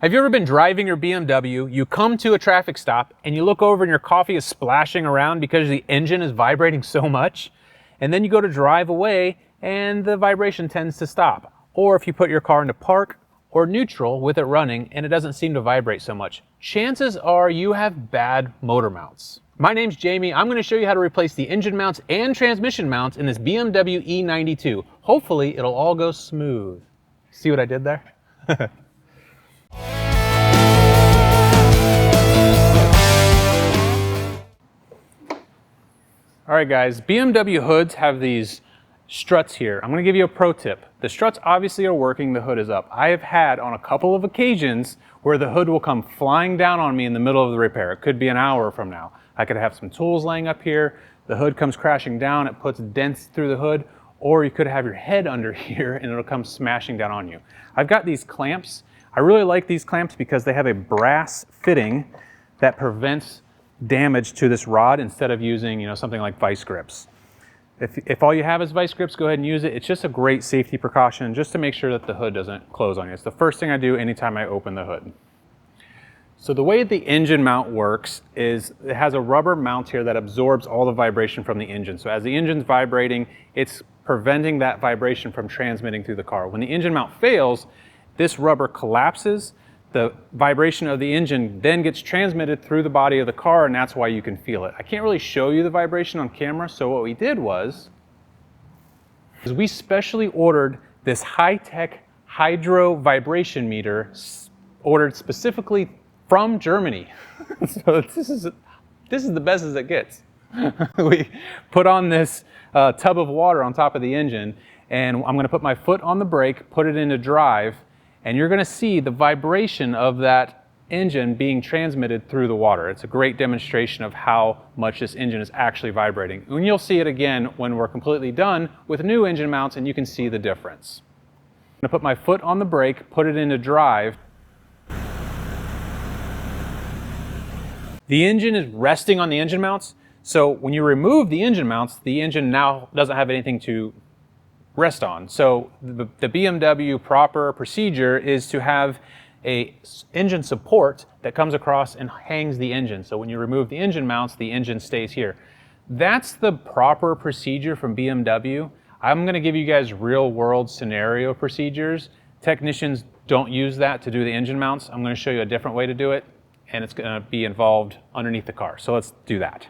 Have you ever been driving your BMW, you come to a traffic stop, and you look over and your coffee is splashing around because the engine is vibrating so much? And then you go to drive away and the vibration tends to stop. Or if you put your car into park or neutral with it running and it doesn't seem to vibrate so much, chances are you have bad motor mounts. My name's Jamie. I'm going to show you how to replace the engine mounts and transmission mounts in this BMW E92. Hopefully it'll all go smooth. See what I did there? All right guys, BMW hoods have these struts here. I'm going to give you a pro tip. The struts obviously are working, the hood is up. I have had on a couple of occasions where the hood will come flying down on me in the middle of the repair. It could be an hour from now. I could have some tools laying up here, the hood comes crashing down, it puts dents through the hood, or you could have your head under here and it'll come smashing down on you. I've got these clamps. I really like these clamps because they have a brass fitting that prevents damage to this rod instead of using, something like vice grips. If all you have is vice grips, go ahead and use it. It's just a great safety precaution just to make sure that the hood doesn't close on you. It's the first thing I do anytime I open the hood. So the way the engine mount works is it has a rubber mount here that absorbs all the vibration from the engine. So as the engine's vibrating, it's preventing that vibration from transmitting through the car. When the engine mount fails, this rubber collapses. The vibration of the engine then gets transmitted through the body of the car, and that's why you can feel it. I can't really show you the vibration on camera, so what we did was we specially ordered this high-tech hydro vibration meter ordered specifically from Germany. So this is the best as it gets. We put on this tub of water on top of the engine, and I'm going to put my foot on the brake, put it into drive, and you're going to see the vibration of that engine being transmitted through the water. It's a great demonstration of how much this engine is actually vibrating. And you'll see it again when we're completely done with new engine mounts, and you can see the difference. I'm going to put my foot on the brake, put it into drive. The engine is resting on the engine mounts, so when you remove the engine mounts, the engine now doesn't have anything to rest on. So the BMW proper procedure is to have a engine support that comes across and hangs the engine. So when you remove the engine mounts, the engine stays here. That's the proper procedure from BMW. I'm going to give you guys real world scenario procedures. Technicians don't use that to do the engine mounts. I'm going to show you a different way to do it, and it's going to be involved underneath the car. So let's do that.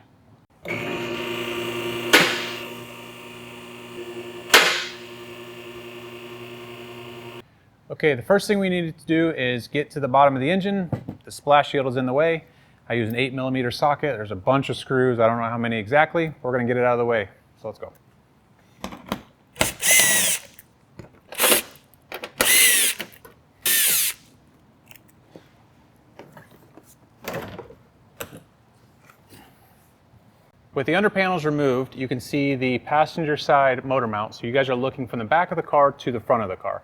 Okay, the first thing we need to do is get to the bottom of the engine. The splash shield is in the way. I use an 8mm socket. There's a bunch of screws. I don't know how many exactly. We're going to get it out of the way. So let's go. With the under panels removed, you can see the passenger side motor mount. So you guys are looking from the back of the car to the front of the car.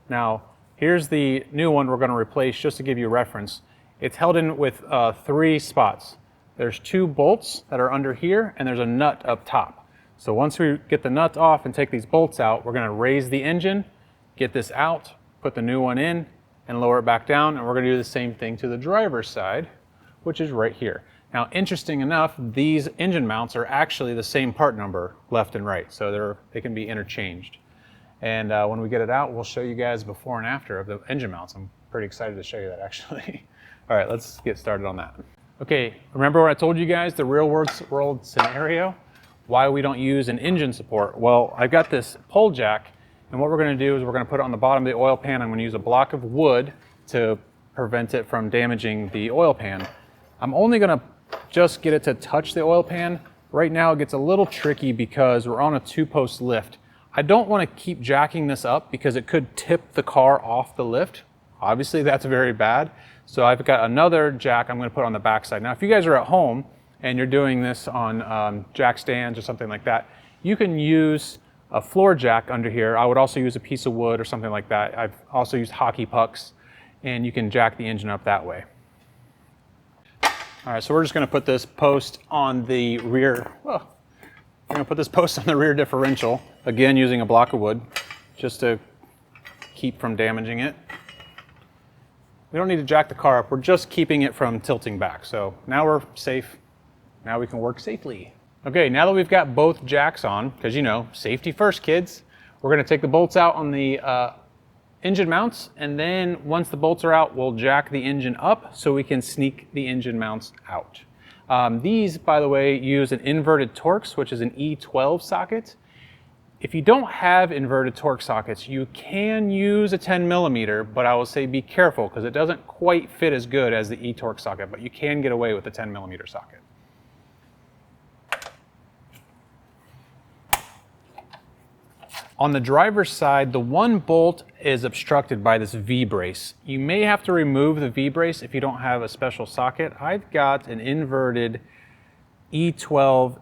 Now, here's the new one we're going to replace just to give you a reference. It's held in with 3 spots. There's 2 bolts that are under here, and there's a nut up top. So once we get the nut off and take these bolts out, we're going to raise the engine, get this out, put the new one in, and lower it back down. And we're going to do the same thing to the driver's side, which is right here. Now, interesting enough, these engine mounts are actually the same part number left and right, so they can be interchanged. And when we get it out, we'll show you guys before and after of the engine mounts. I'm pretty excited to show you that, actually. All right, let's get started on that. Okay, remember what I told you guys, the real world scenario? Why we don't use an engine support? Well, I've got this pole jack, and what we're going to do is we're going to put it on the bottom of the oil pan. I'm going to use a block of wood to prevent it from damaging the oil pan. I'm only going to just get it to touch the oil pan. Right now it gets a little tricky because we're on a 2-post lift. I don't want to keep jacking this up because it could tip the car off the lift. Obviously that's very bad. So I've got another jack I'm going to put on the back side. Now if you guys are at home and you're doing this on jack stands or something like that, you can use a floor jack under here. I would also use a piece of wood or something like that. I've also used hockey pucks, and you can jack the engine up that way. All right, so we're just going to put this post on the rear. We're going to put this post on the rear differential, again using a block of wood, just to keep from damaging it. We don't need to jack the car up. We're just keeping it from tilting back. So now we're safe. Now we can work safely. Okay, now that we've got both jacks on, because you know, safety first, kids, we're gonna take the bolts out on the engine mounts, and then once the bolts are out, we'll jack the engine up so we can sneak the engine mounts out. These, by the way, use an inverted Torx, which is an E12 socket. If you don't have inverted Torx sockets, you can use a 10 millimeter, but I will say be careful because it doesn't quite fit as good as the E-Torx socket, but you can get away with the 10 millimeter socket. On the driver's side, the one bolt is obstructed by this V-brace. You may have to remove the V-brace if you don't have a special socket. I've got an inverted E12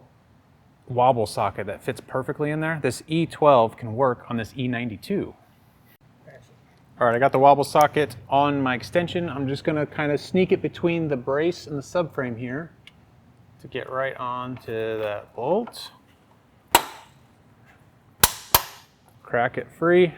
wobble socket that fits perfectly in there. This E12 can work on this E92. All right, I got the wobble socket on my extension. I'm just gonna kind of sneak it between the brace and the subframe here to get right onto that bolt. Crack it free.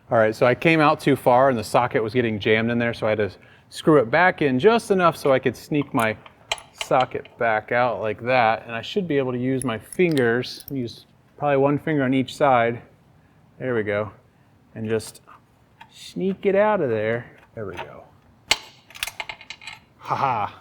All right, so I came out too far and the socket was getting jammed in there, so I had to screw it back in just enough so I could sneak my socket back out like that. And I should be able to use my fingers, use probably one finger on each side. There we go. And just sneak it out of there. There we go. Haha.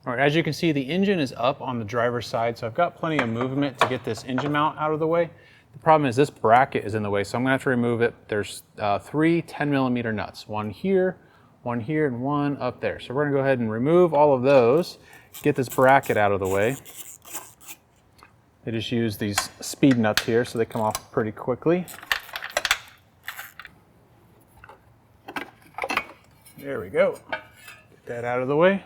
All right, as you can see, the engine is up on the driver's side, so I've got plenty of movement to get this engine mount out of the way. The problem is this bracket is in the way, so I'm gonna have to remove it. There's 3 10 millimeter nuts, one here, and one up there. So we're gonna go ahead and remove all of those, get this bracket out of the way. They just use these speed nuts here, so they come off pretty quickly. There we go. Get that out of the way.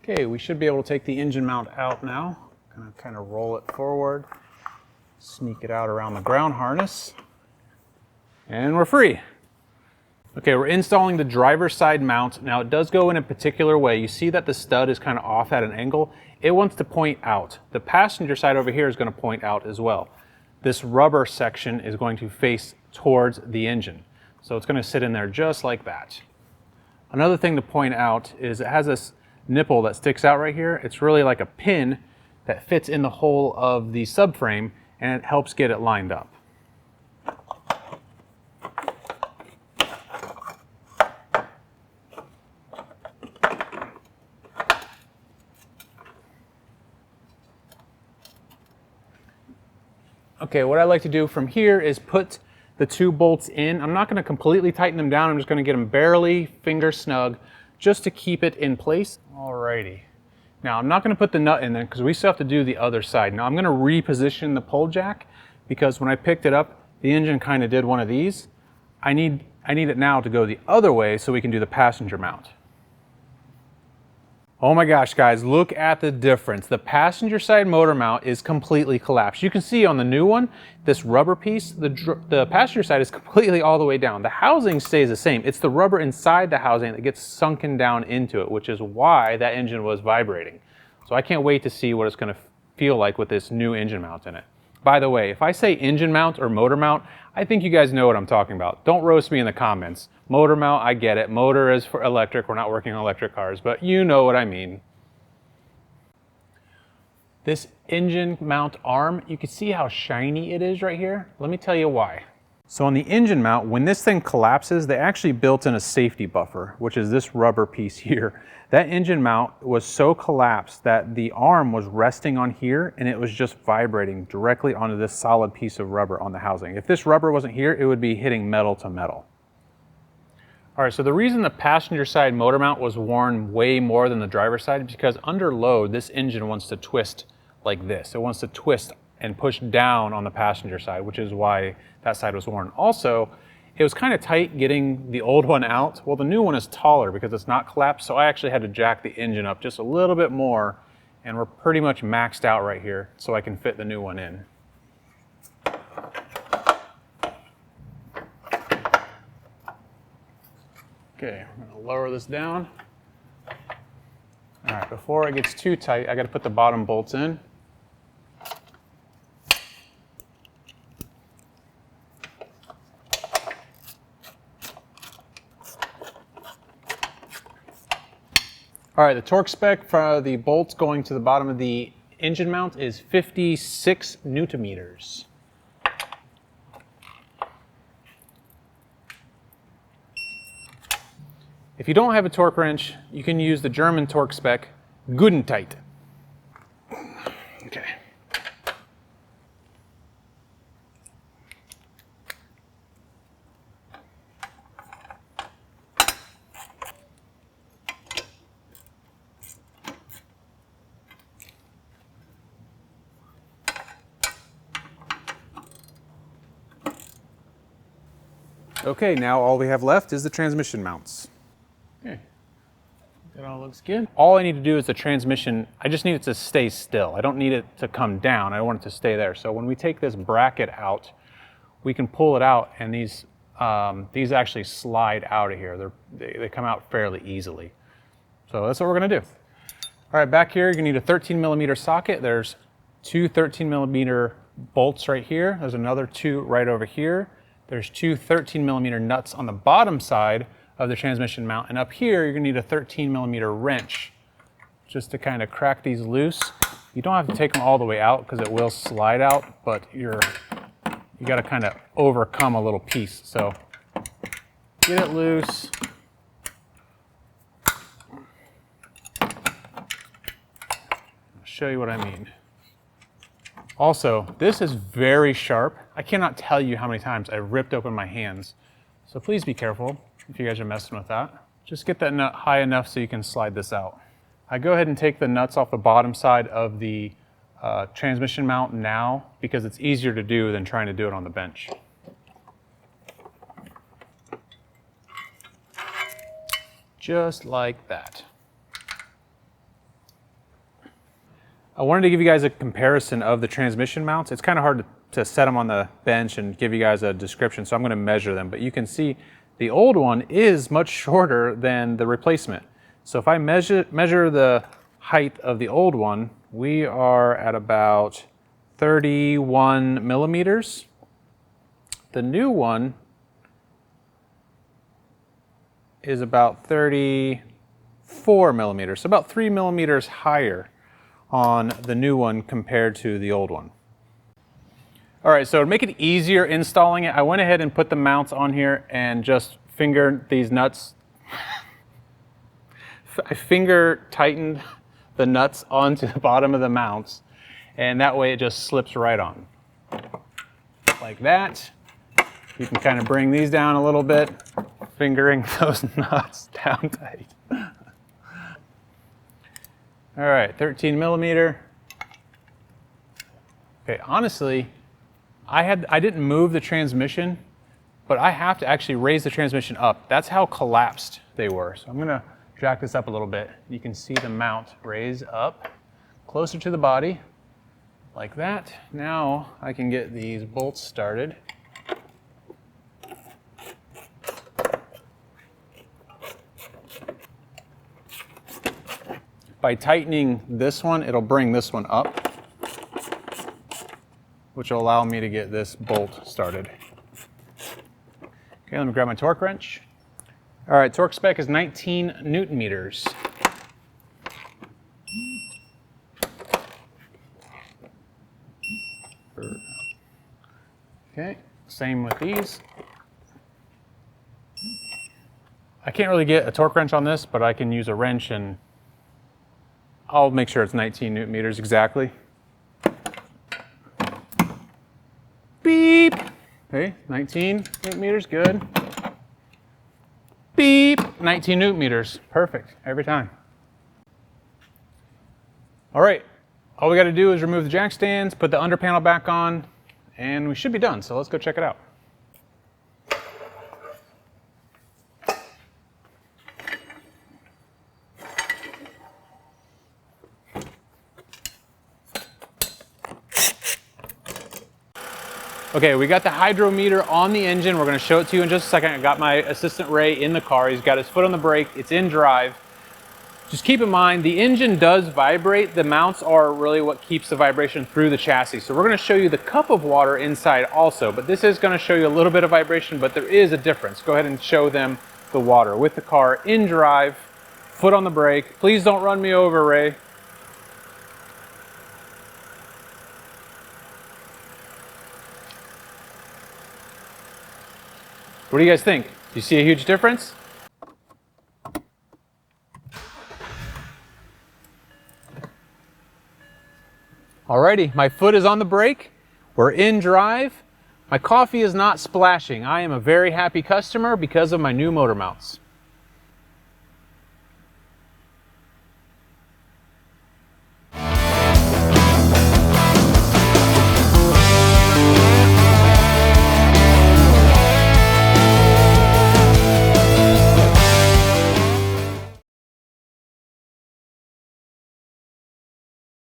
Okay, we should be able to take the engine mount out now. Gonna kind of roll it forward, sneak it out around the ground harness, and we're free. Okay, we're installing the driver's side mount. Now it does go in a particular way. You see that the stud is kind of off at an angle. It wants to point out. The passenger side over here is going to point out as well. This rubber section is going to face towards the engine. So it's going to sit in there just like that. Another thing to point out is it has this nipple that sticks out right here. It's really like a pin that fits in the hole of the subframe, and it helps get it lined up. Okay, what I like to do from here is put the 2 bolts in. I'm not going to completely tighten them down. I'm just going to get them barely finger snug just to keep it in place. Alrighty. Now I'm not going to put the nut in there because we still have to do the other side. Now I'm going to reposition the pole jack because when I picked it up, the engine kind of did one of these. I need it now to go the other way so we can do the passenger mount. Oh my gosh, guys, look at the difference. The passenger side motor mount is completely collapsed. You can see on the new one, this rubber piece, the passenger side is completely all the way down. The housing stays the same. It's the rubber inside the housing that gets sunken down into it, which is why that engine was vibrating. So I can't wait to see what it's going to feel like with this new engine mount in it. By the way, if I say engine mount or motor mount, I think you guys know what I'm talking about. Don't roast me in the comments. Motor mount, I get it. Motor is for electric. We're not working on electric cars, but you know what I mean. This engine mount arm, you can see how shiny it is right here. Let me tell you why. So on the engine mount, when this thing collapses, they actually built in a safety buffer, which is this rubber piece here. That engine mount was so collapsed that the arm was resting on here and it was just vibrating directly onto this solid piece of rubber on the housing. If this rubber wasn't here, it would be hitting metal to metal. All right, so the reason the passenger side motor mount was worn way more than the driver's side is because under load, this engine wants to twist like this. It wants to twist and push down on the passenger side, which is why that side was worn. Also, it was kind of tight getting the old one out. Well, the new one is taller because it's not collapsed, so I actually had to jack the engine up just a little bit more, and we're pretty much maxed out right here, so I can fit the new one in. Okay, I'm gonna lower this down. All right, before it gets too tight, I gotta put the bottom bolts in. All right, the torque spec for the bolts going to the bottom of the engine mount is 56 Newton meters. If you don't have a torque wrench, you can use the German torque spec, Gudentight. Okay. Okay, now all we have left is the transmission mounts. Okay, that all looks good. All I need to do is the transmission, I just need it to stay still. I don't need it to come down, I want it to stay there. So when we take this bracket out, we can pull it out, and these actually slide out of here. They come out fairly easily. So that's what we're gonna do. All right, back here, you're gonna need a 13mm socket. There's two 13mm bolts right here. There's another two right over here. There's two 13mm nuts on the bottom side of the transmission mount. And up here, you're gonna need a 13mm wrench just to kind of crack these loose. You don't have to take them all the way out because it will slide out, but you gotta kind of overcome a little piece. So get it loose. I'll show you what I mean. Also, this is very sharp. I cannot tell you how many times I ripped open my hands. So please be careful if you guys are messing with that. Just get that nut high enough so you can slide this out. I go ahead and take the nuts off the bottom side of the transmission mount now because it's easier to do than trying to do it on the bench. Just like that. I wanted to give you guys a comparison of the transmission mounts. It's kind of hard to set them on the bench and give you guys a description, so I'm going to measure them. But you can see the old one is much shorter than the replacement. So if I measure the height of the old one, we are at about 31 millimeters. The new one is about 34 millimeters, so about 3 millimeters higher on the new one compared to the old one. All right, so to make it easier installing it, I went ahead and put the mounts on here and just fingered these nuts. I finger tightened the nuts onto the bottom of the mounts, and that way it just slips right on. Like that. You can kind of bring these down a little bit, fingering those nuts down tight. All right, 13 millimeter. Okay, honestly, I didn't move the transmission, but I have to actually raise the transmission up. That's how collapsed they were. So I'm gonna jack this up a little bit. You can see the mount raise up closer to the body, like that. Now I can get these bolts started. By tightening this one, it'll bring this one up, which will allow me to get this bolt started. Okay, let me grab my torque wrench. All right, torque spec is 19 Newton meters. Okay, same with these. I can't really get a torque wrench on this, but I can use a wrench and I'll make sure it's 19 Newton meters exactly. Beep. Okay, 19 Newton meters, good. Beep, 19 Newton meters, perfect, every time. All right, all we gotta do is remove the jack stands, put the under panel back on, and we should be done, so let's go check it out. Okay, we got the hydrometer on the engine. We're gonna show it to you in just a second. I got my assistant Ray in the car. He's got his foot on the brake. It's in drive. Just keep in mind, the engine does vibrate. The mounts are really what keeps the vibration through the chassis. So we're gonna show you the cup of water inside also, but this is gonna show you a little bit of vibration, but there is a difference. Go ahead and show them the water with the car in drive. Foot on the brake. Please don't run me over, Ray. What do you guys think? Do you see a huge difference? Alrighty, my foot is on the brake. We're in drive. My coffee is not splashing. I am a very happy customer because of my new motor mounts.